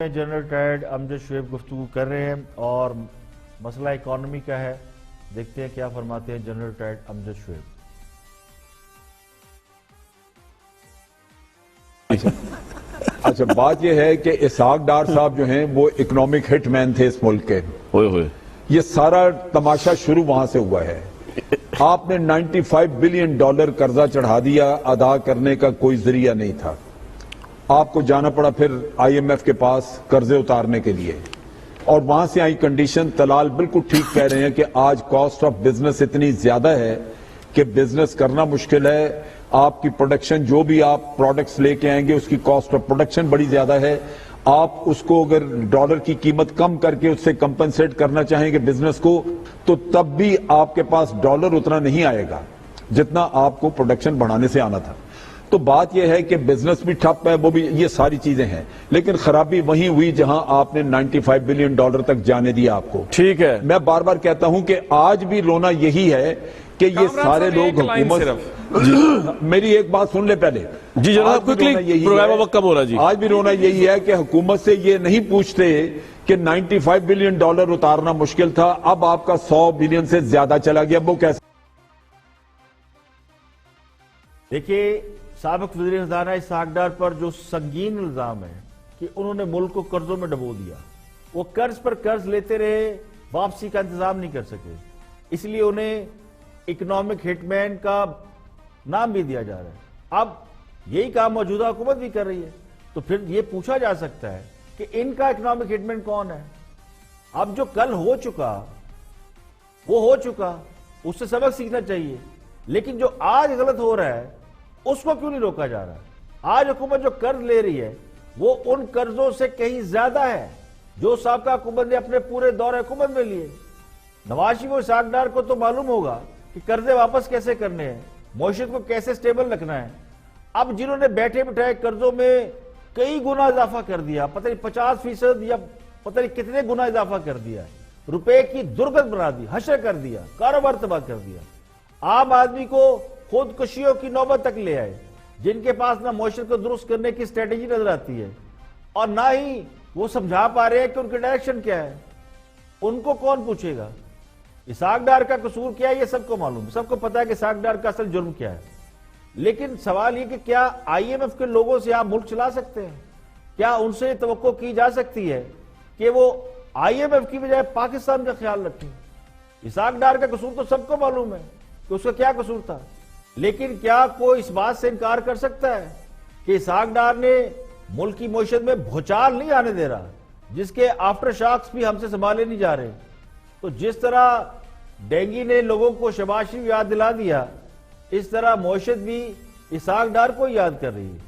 General retired امجد شعیب گفتگو کر رہے ہیں اور مسئلہ اکانومی کا ہے. دیکھتے ہیں کیا فرماتے ہیں جنرل ریٹائرڈ امجد شعیب. اچھا بات یہ ہے کہ اسحاق ڈار صاحب جو ہیں وہ اکنامک ہٹ مین تھے اس ملک کے. یہ سارا تماشا شروع وہاں سے ہوا ہے. آپ نے $95 بلین قرضہ چڑھا دیا, ادا کرنے کا کوئی ذریعہ نہیں تھا. آپ کو جانا پڑا پھر IMF کے پاس قرضے اتارنے کے لیے, اور وہاں سے آئی کنڈیشن. طلال بالکل ٹھیک کہہ رہے ہیں کہ آج کاسٹ آف بزنس اتنی زیادہ ہے کہ بزنس کرنا مشکل ہے. آپ کی پروڈکشن, جو بھی آپ پروڈکٹس لے کے آئیں گے اس کی کاسٹ آف پروڈکشن بڑی زیادہ ہے. آپ اس کو اگر ڈالر کی قیمت کم کر کے اس سے کمپنسیٹ کرنا چاہیں گے بزنس کو, تو تب بھی آپ کے پاس ڈالر اتنا نہیں آئے گا جتنا آپ کو پروڈکشن بڑھانے سے آنا تھا. تو بات یہ ہے کہ بزنس بھی ٹھپ ہے, وہ بھی, یہ ساری چیزیں ہیں. لیکن خرابی وہیں ہوئی جہاں آپ نے $95 بلین تک جانے دیا آپ کو. ٹھیک ہے, میں بار بار کہتا ہوں کہ آج بھی رونا یہی ہے کہ یہ سارے لوگ حکومت. میری ایک بات سن لے پہلے. جی جناب, کوئکلی, پروگرام وقت کم ہو رہا. جی آج بھی رونا یہی ہے کہ حکومت سے یہ نہیں پوچھتے کہ $95 بلین اتارنا مشکل تھا, اب آپ کا $100 بلین سے زیادہ چلا گیا. وہ کیسے؟ دیکھیے, سابق وزیر خزانہ اسحاق ڈار پر جو سنگین الزام ہے کہ انہوں نے ملک کو قرضوں میں ڈبو دیا. وہ قرض پر قرض لیتے رہے, واپسی کا انتظام نہیں کر سکے, اس لیے انہیں اکنامک ہٹ مین کا نام بھی دیا جا رہا ہے. اب یہی کام موجودہ حکومت بھی کر رہی ہے, تو پھر یہ پوچھا جا سکتا ہے کہ ان کا اکنامک ہٹ مین کون ہے. اب جو کل ہو چکا وہ ہو چکا, اس سے سبق سیکھنا چاہیے. لیکن جو آج غلط ہو رہا ہے اس کو کیوں نہیں روکا جا رہا؟ آج حکومت جو قرض لے رہی ہے وہ ان قرضوں سے کہیں زیادہ ہے جو سابقہ حکومت نے اپنے پورے دور حکومت میں لیے. نواز شریف و اسحاق ڈار کو تو معلوم ہوگا کہ قرضے واپس کیسے کرنے ہیں, معیشت کو کیسے سٹیبل رکھنا ہے. اب جنہوں نے بیٹھے بٹھائے قرضوں میں کئی گنا اضافہ کر دیا, پتہ نہیں 50% یا پتہ نہیں کتنے گنا اضافہ کر دیا, روپے کی درگت بنا دی, حشر کر دیا, کاروبار تباہ کر دیا. عام آدمی کو خودکشیوں کی نوبت تک لے آئے, جن کے پاس نہ معاشرت کو درست کرنے کی اسٹریٹجی نظر آتی ہے اور نہ ہی وہ سمجھا پا رہے ہیں کہ ان کی ڈائریکشن کیا ہے. ان کو کون پوچھے گا؟ اسحاق ڈار کا قصور کیا ہے یہ سب کو معلوم, سب کو پتا ہے کہ اسحاق ڈار کا اصل جرم کیا ہے. لیکن سوال یہ کہ کیا IMF کے لوگوں سے آپ ملک چلا سکتے ہیں؟ کیا ان سے توقع کی جا سکتی ہے کہ وہ IMF کی بجائے پاکستان کا خیال رکھیں؟ اسحاق ڈار کا قصور تو سب کو معلوم ہے کہ اس کا کیا قصور تھا. لیکن کیا کوئی اس بات سے انکار کر سکتا ہے کہ اسحاق ڈار نے ملک کی معیشت میں بھوچال نہیں آنے دے رہا, جس کے آفٹر شاکس بھی ہم سے سنبھالے نہیں جا رہے؟ تو جس طرح ڈینگی نے لوگوں کو شباز شریف یاد دلا دیا, اس طرح معیشت بھی اسحاق ڈار کو یاد کر رہی ہے.